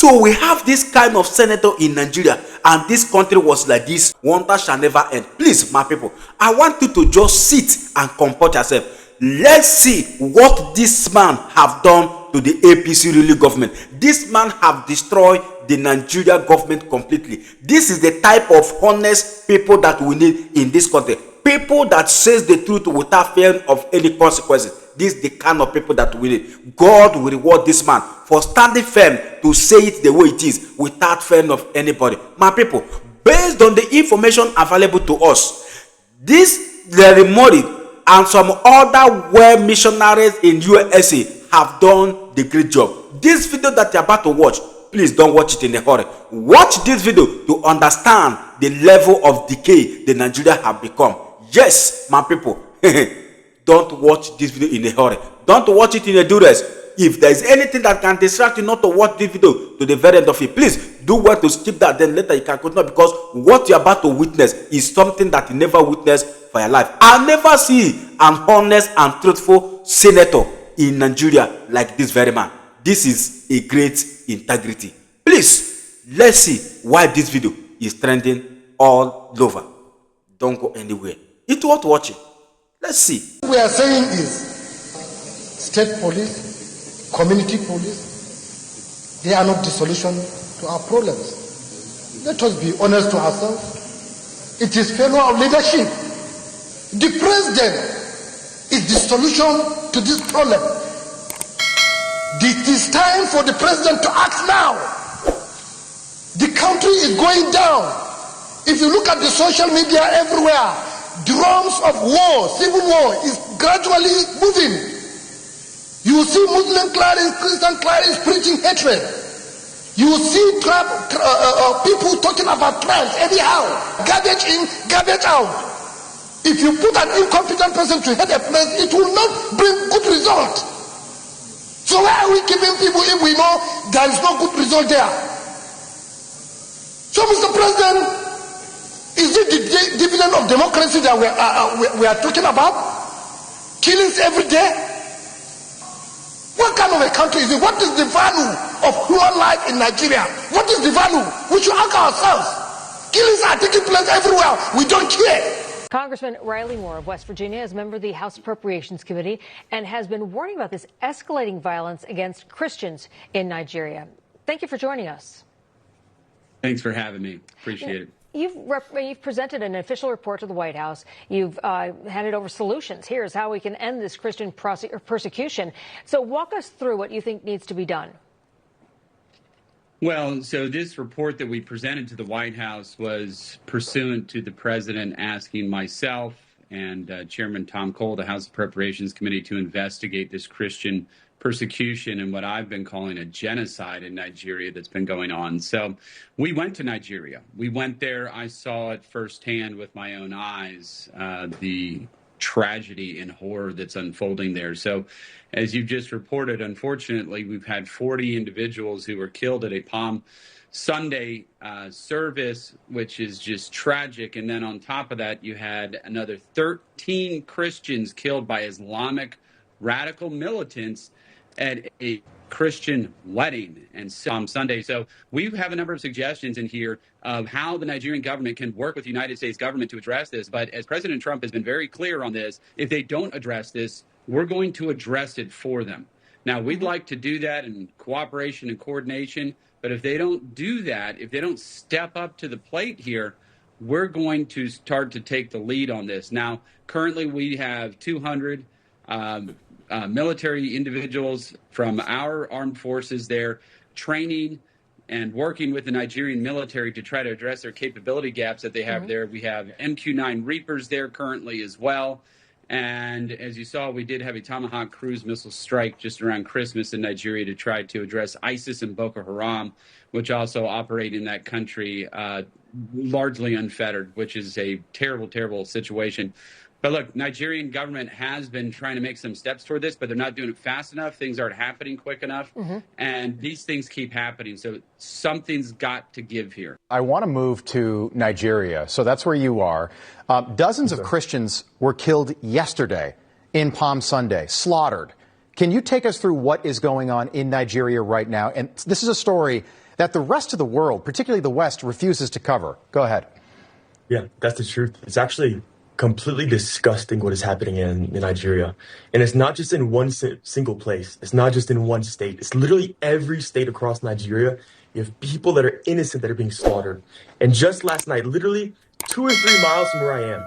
So we have this kind of senator in Nigeria, and this country was like this. Wonder shall never end. Please, my people, I want you to just sit and comport yourself. Let's see what this man have done to the APC ruling government. This man have destroyed the Nigeria government completely. This is the type of honest people that we need in this country. People that says the truth without fear of any consequences. This is the kind of people that we need. God will reward this man for standing firm to say it the way it is without fear of anybody. My people, based on the information available to us, this Larry Murray and some other well missionaries in USA have done the great job. This video that you're about to watch, please don't watch it in a hurry. Watch this video to understand the level of decay the Nigeria have become. Yes, my people, don't watch this video in a hurry. Don't watch it in a duress. If there is anything that can distract you not to watch this video to the very end of it, please do well to skip that. Then later you can continue, because what you're about to witness is something that you never witnessed for your life. I'll never see an honest and truthful senator in Nigeria like this very man. This is a great integrity. Please, let's see why this video is trending all over. Don't go anywhere. It's worth watching. Let's see. What we are saying is state police, community police, they are not the solution to our problems. Let us be honest to ourselves. It is failure of leadership. The president is the solution to this problem. It is time for the president to act now. The country is going down. If you look at the social media everywhere, drums of war, civil war is gradually moving. You see Muslim clerics, Christian clerics preaching hatred. You see people talking about tribes anyhow, garbage in, garbage out. If you put an incompetent person to head a place, it will not bring good result. So why are we keeping people if we know there is no good result there? So, Mr. President, is it the dividend of democracy that we are talking about? Killings every day? What kind of a country is it? What is the value of human life in Nigeria? What is the value? We should ask ourselves. Killings are taking place everywhere. We don't care. Congressman Riley Moore of West Virginia is a member of the House Appropriations Committee and has been warning about this escalating violence against Christians in Nigeria. Thank you for joining us. Thanks for having me. Appreciate it. You've presented an official report to the White House. You've handed over solutions. Here's how we can end this Christian persecution. So walk us through what you think needs to be done. Well, so this report that we presented to the White House was pursuant to the president asking myself and Chairman Tom Cole, the House Appropriations Committee, to investigate this Christian persecution and what I've been calling a genocide in Nigeria that's been going on. So we went to Nigeria. We went there. I saw it firsthand with my own eyes, the tragedy and horror that's unfolding there. So as you just reported, unfortunately, we've had 40 individuals who were killed at a Palm Sunday service, which is just tragic. And then on top of that, you had another 13 Christians killed by Islamic radical militants at a Christian wedding and Palm Sunday. So we have a number of suggestions in here of how the Nigerian government can work with the United States government to address this. But as President Trump has been very clear on this, if they don't address this, we're going to address it for them. Now, we'd like to do that in cooperation and coordination. But if they don't do that, if they don't step up to the plate here, we're going to start to take the lead on this. Now, currently we have 200 military individuals from our armed forces there training and working with the Nigerian military to try to address their capability gaps that they have there. We have MQ-9 Reapers there currently as well. And as you saw, we did have a Tomahawk cruise missile strike just around Christmas in Nigeria to try to address ISIS and Boko Haram, which also operate in that country largely unfettered, which is a terrible, terrible situation. But look, Nigerian government has been trying to make some steps toward this, but they're not doing it fast enough. Things aren't happening quick enough. And these things keep happening. So something's got to give here. I want to move to Nigeria. So that's where you are. Dozens of Christians were killed yesterday in Palm Sunday, slaughtered. Can you take us through what is going on in Nigeria right now? And this is a story that the rest of the world, particularly the West, refuses to cover. Go ahead. Yeah, that's the truth. It's actually completely disgusting what is happening in Nigeria. And it's not just in one single place. It's not just in one state. It's literally every state across Nigeria. You have people that are innocent that are being slaughtered. And just last night, literally 2 or 3 miles from where I am,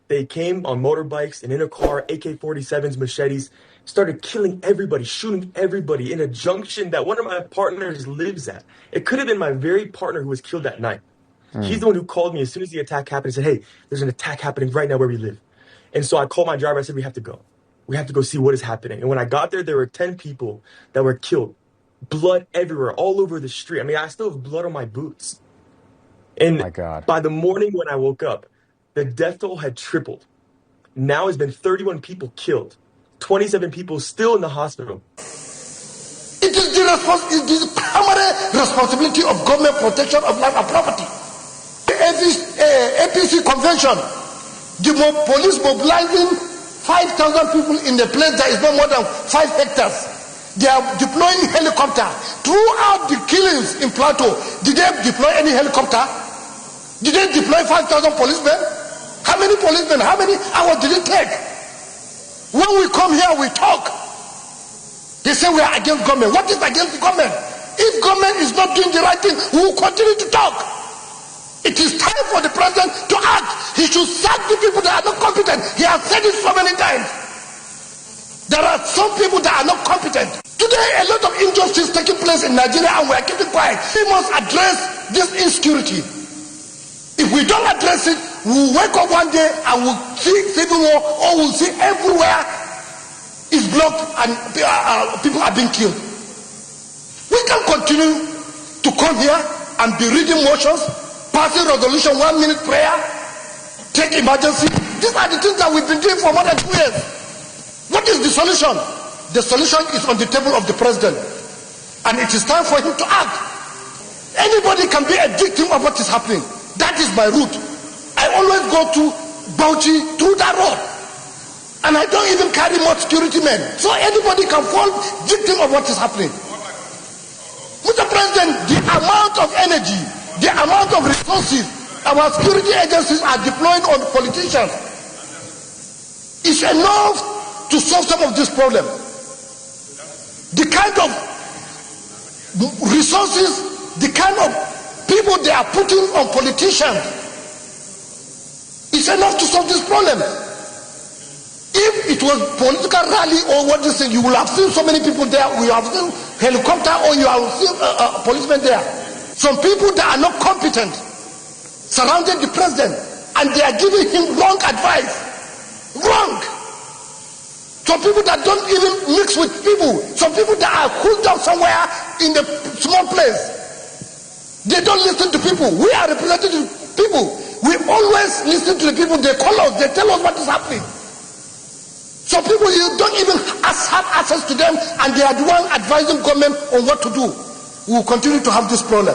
they came on motorbikes and in a car, AK-47s, machetes, started killing everybody, shooting everybody in a junction that one of my partners lives at. It could have been my very partner who was killed that night. He's the one who called me as soon as the attack happened and said, hey, there's an attack happening right now where we live. And so I called my driver. I said, we have to go. We have to go see what is happening. And when I got there, there were 10 people that were killed. Blood everywhere, all over the street. I mean, I still have blood on my boots. And my God. By the morning when I woke up, the death toll had tripled. Now it's been 31 people killed, 27 people still in the hospital. It is the primary responsibility of government protection of life and property. APC convention, the police mobilizing 5,000 people in a place that is no more than 5 hectares. They are deploying helicopter. Throughout the killings in Plateau, did they deploy any helicopter? Did they deploy 5,000 policemen? How many policemen? How many hours did it take? When we come here, we talk. They say we are against government. What is against the government? If government is not doing the right thing, we will continue to talk. It is time for the president to act. He should sack the people that are not competent. He has said it so many times. There are some people that are not competent. Today, a lot of injustice taking place in Nigeria and we are keeping quiet. We must address this insecurity. If we don't address it, we'll wake up one day and we'll see civil war, or we'll see everywhere is blocked and people are being killed. We can continue to come here and be reading motions, passing resolution, 1 minute prayer, take emergency. These are the things that we've been doing for more than 2 years. What is the solution? The solution is on the table of the president. And it is time for him to act. Anybody can be a victim of what is happening. That is my route. I always go to Bauchi through that road. And I don't even carry more security men. So anybody can fall victim of what is happening. Mr. President, the amount of energy, the amount of resources our security agencies are deploying on politicians is enough to solve some of this problem. The kind of resources, the kind of people they are putting on politicians is enough to solve this problem. If it was political rally or what this thing, you will have seen so many people there. We have seen helicopter or you have seen policemen there. Some people that are not competent surrounded the president and they are giving him wrong advice. Wrong. Some people that don't even mix with people. Some people that are cooled down somewhere in a small place. They don't listen to people. We are representing people. We always listen to the people. They call us. They tell us what is happening. Some people, you don't even have access to them, and they are the one advising government on what to do. We will continue to have this problem.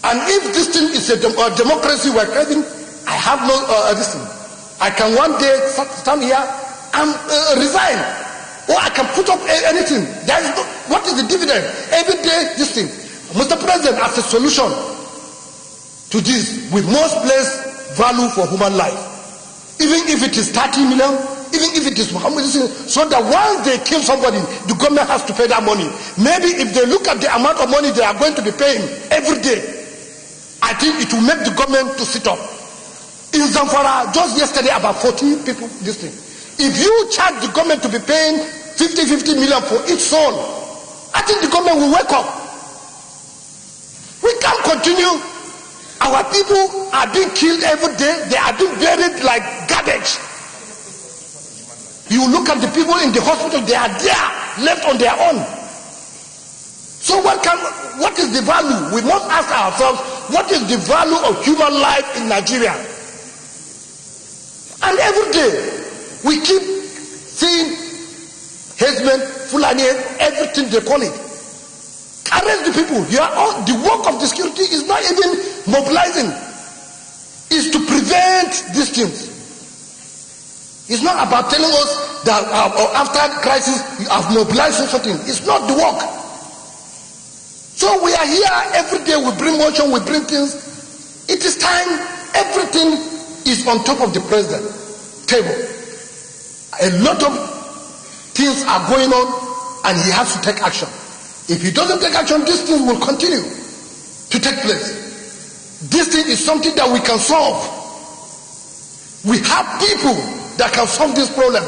And if this thing is a democracy we're creating, I have no this thing. I can one day stand here and resign, or I can put up anything. There is no, what is the dividend? Every day, this thing. Mr. President, as a solution to this, we must place value for human life. Even if it is 30 million, even if it is Muhammad, so that once they kill somebody, the government has to pay that money. Maybe if they look at the amount of money they are going to be paying every day, I think it will make the government to sit up. In Zamfara, just yesterday, about 40 people, this thing. If you charge the government to be paying 50 million for each soul, I think the government will wake up. We can't continue. Our people are being killed every day. They are being buried like garbage. You look at the people in the hospital, they are there, left on their own. So what is the value? We must ask ourselves, what is the value of human life in Nigeria? And every day, we keep seeing headsmen, Fulani, everything they call it. Arrest the people. The work of the security is not even mobilizing. It's to prevent these things. It's not about telling us that after crisis you have mobilized something. It's not the work. So we are here every day, we bring motion, we bring things. It is time, everything is on top of the president table. A lot of things are going on and he has to take action. If he doesn't take action, these things will continue to take place. This thing is something that we can solve. We have people that can solve this problem.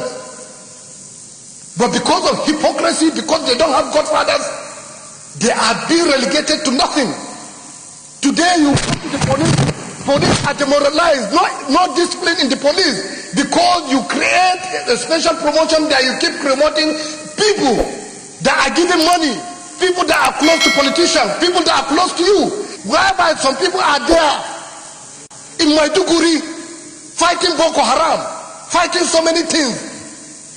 But because of hypocrisy, because they don't have godfathers, they are being relegated to nothing. Today you go to the police are demoralized, no discipline in the police, because you create a special promotion that you keep promoting people that are giving money, people that are close to politicians, people that are close to you, whereby some people are there in Maiduguri fighting Boko Haram, fighting so many things.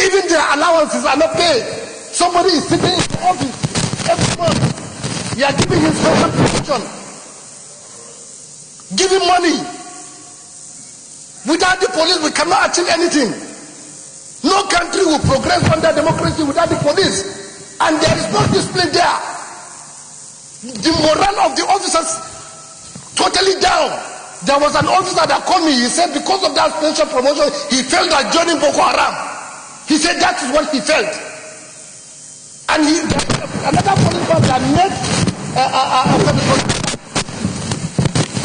Even their allowances are not paid. Somebody is sitting in the office every month. You are giving him special promotion, giving money. Without the police, we cannot achieve anything. No country will progress under democracy without the police. And there is no discipline there. The morale of the officers totally down. There was an officer that called me. He said because of that special promotion, he felt like joining Boko Haram. He said that is what he felt. And another policeman that met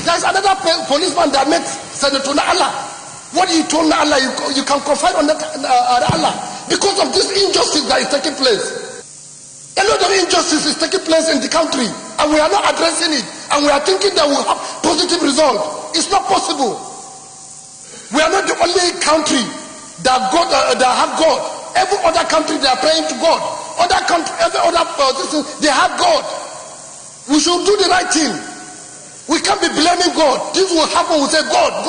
there's another policeman that met Senator Allah. What he told Allah, you can confide on that Allah because of this injustice that is taking place. A lot of injustice is taking place in the country, and we are not addressing it, and we are thinking that we'll have positive result. It's not possible. We are not the only country that have God. Every other country they are praying to God. Other country, every other person, they have God. We should do the right thing. We can't be blaming God. This will happen. We say, God.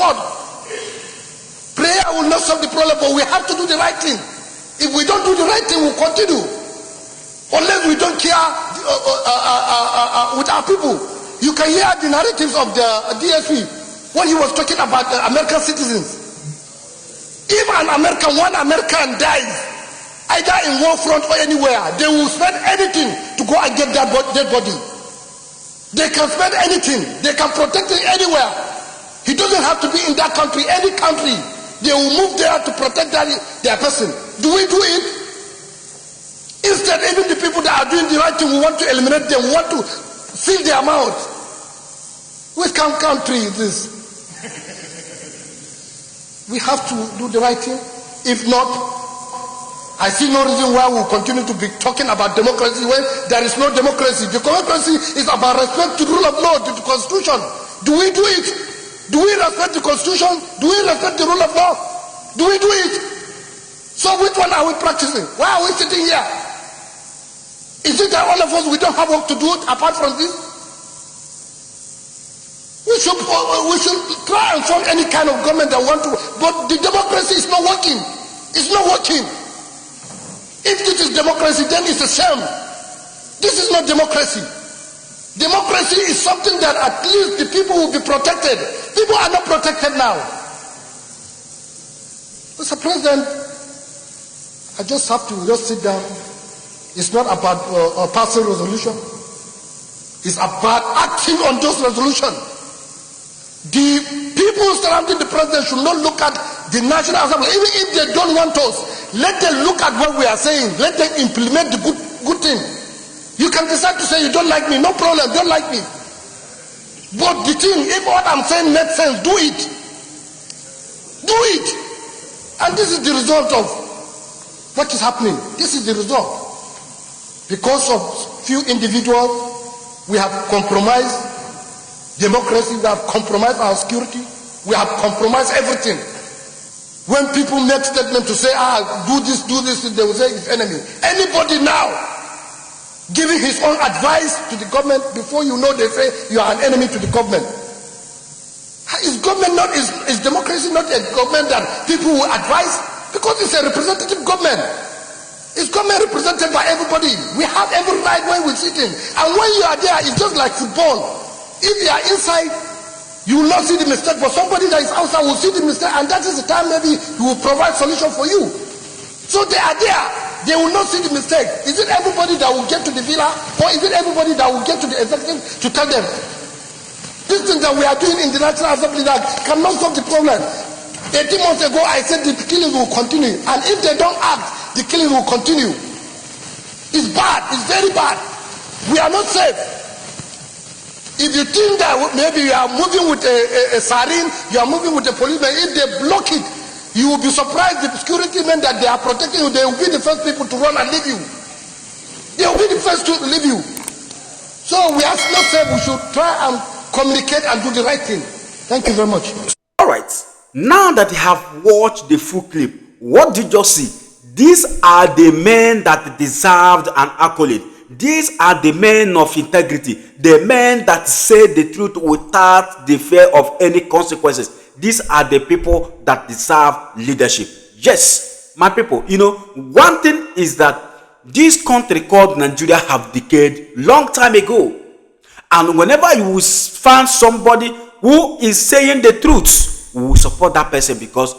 Prayer will not solve the problem, but we have to do the right thing. If we don't do the right thing, we'll continue. Unless we don't care with our people. You can hear the narratives of the DSP when he was talking about American citizens. If one American dies, either in war front or anywhere, they will spend anything to go and get that dead body. They can spend anything. They can protect it anywhere. He doesn't have to be in that country. Any country, they will move there to protect their person. Do we do it? Instead, even the people that are doing the right thing, we want to eliminate them. We want to seal their mouth. Which country is this? We have to do the right thing. If not, I see no reason why we'll continue to be talking about democracy when there is no democracy. The democracy is about respect to the rule of law, to the constitution. Do we do it? Do we respect the constitution? Do we respect the rule of law? Do we do it? So which one are we practicing? Why are we sitting here? Is it that all of us, we don't have work to do apart from this? We should try and form any kind of government that want to, but the democracy is not working. It's not working. If this is democracy, then it's a shame. This is not democracy. Democracy is something that at least the people will be protected. People are not protected now. Mr. President, I just have to sit down. It's not about passing resolution. It's about acting on those resolutions. The people surrounding the president should not look at the National Assembly. Even if they don't want us, let them look at what we are saying. Let them implement the good thing. You can decide to say you don't like me. No problem, don't like me. But the thing, if what I'm saying makes sense, do it. Do it. And this is the result of what is happening. This is the result. Because of few individuals, we have compromised democracy, we have compromised our security, we have compromised everything. When people make statements to say, do this, they will say it's enemy. Anybody now giving his own advice to the government, before you know they say you are an enemy to the government. Is government not, is democracy not a government that people will advise? Because it's a representative government. It's government represented by everybody. We have every right when we sit in. And when you are there, it's just like football. If you are inside, you will not see the mistake, but somebody that is outside will see the mistake, and that is the time maybe he will provide solution for you. So they are there. they will not see the mistake. Is it everybody that will get to the villa, or is it everybody that will get to the executive to tell them this thing that we are doing in the National Assembly that cannot solve the problem? 18 months ago, I said the killing will continue, and if they don't act, the killing will continue. It's bad. It's very bad. We are not safe. If you think that maybe you are moving with a sarin, you are moving with a policeman, if they block it, you will be surprised the security men that they are protecting you, they will be the first people to run and leave you. They will be the first to leave you. So we are not safe. We should try and communicate and do the right thing. Thank you very much. All right. Now that you have watched the full clip, what did you see? These are the men that deserved an accolade. These are the men of integrity, the men that say the truth without the fear of any consequences. These are the people that deserve leadership. Yes, my people, you know, one thing is that this country called Nigeria have decayed long time ago. And whenever you will find somebody who is saying the truth, we will support that person, because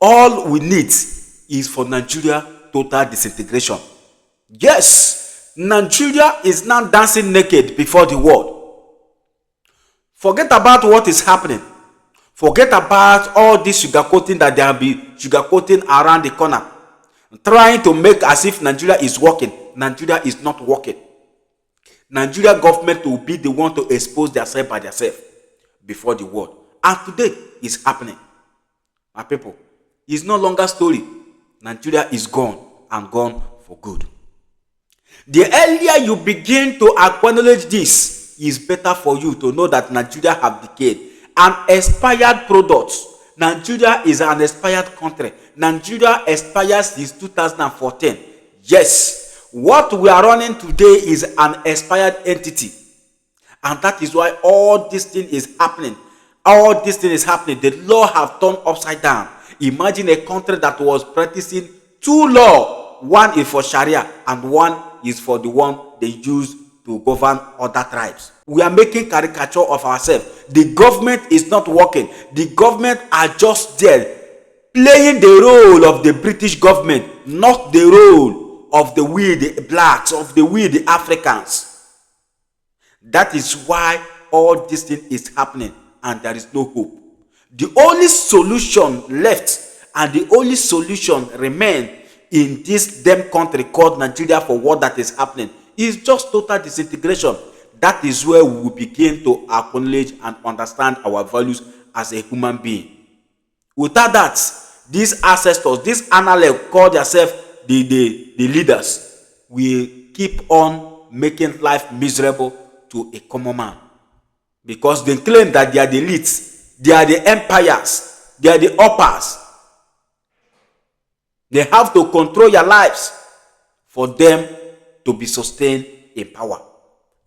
all we need is for Nigeria total disintegration. Yes, Nigeria is now dancing naked before the world. Forget about what is happening. Forget about all this sugarcoating that they have been sugarcoating around the corner, trying to make as if Nigeria is working. Nigeria is not working. Nigeria government will be the one to expose themselves by themselves before the world. And today is happening. My people, it's no longer story. Nigeria is gone, and gone for good. The earlier you begin to acknowledge this, is better for you to know that Nigeria have decayed. An expired product. Nigeria is an expired country. Nigeria expires since 2014. Yes, what we are running today is an expired entity. And that is why all this thing is happening. All this thing is happening. The law have turned upside down. Imagine a country that was practicing two laws. One is for Sharia and one is for the one they use to govern other tribes. We are making caricature of ourselves. The government is not working. The government are just there playing the role of the British government, not the role of the we the blacks, of the we the Africans. That is why all this thing is happening, and there is no hope. The only solution left and the only solution remain in this damn country called Nigeria for what that is happening is just total disintegration. That is where we will begin to acknowledge and understand our values as a human being. Without that, these ancestors, these analog call themselves the leaders, will keep on making life miserable to a common man. Because they claim that they are the elites, they are the empires, they are the uppers. They have to control your lives for them to be sustained in power.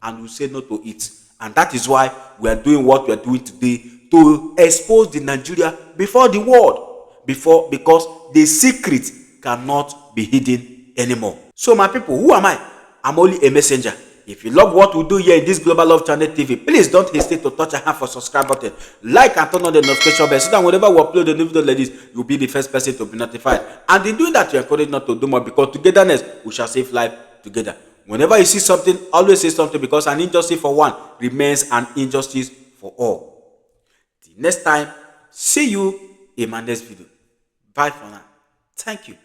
And we say no to it. And that is why we are doing what we are doing today, to expose the Nigeria before the world. Because the secret cannot be hidden anymore. So my people, who am I? I'm only a messenger. If you love what we do here in this Global Love Channel TV, please don't hesitate to touch a hand for subscribe button, like and turn on the notification bell so that whenever we upload a new video like this, you'll be the first person to be notified. And in doing that, you encourage not to do more, because togetherness we shall save life together. Whenever you see something, always say something, because an injustice for one remains an injustice for all. Till next time, see you in my next video. Bye for now. Thank you.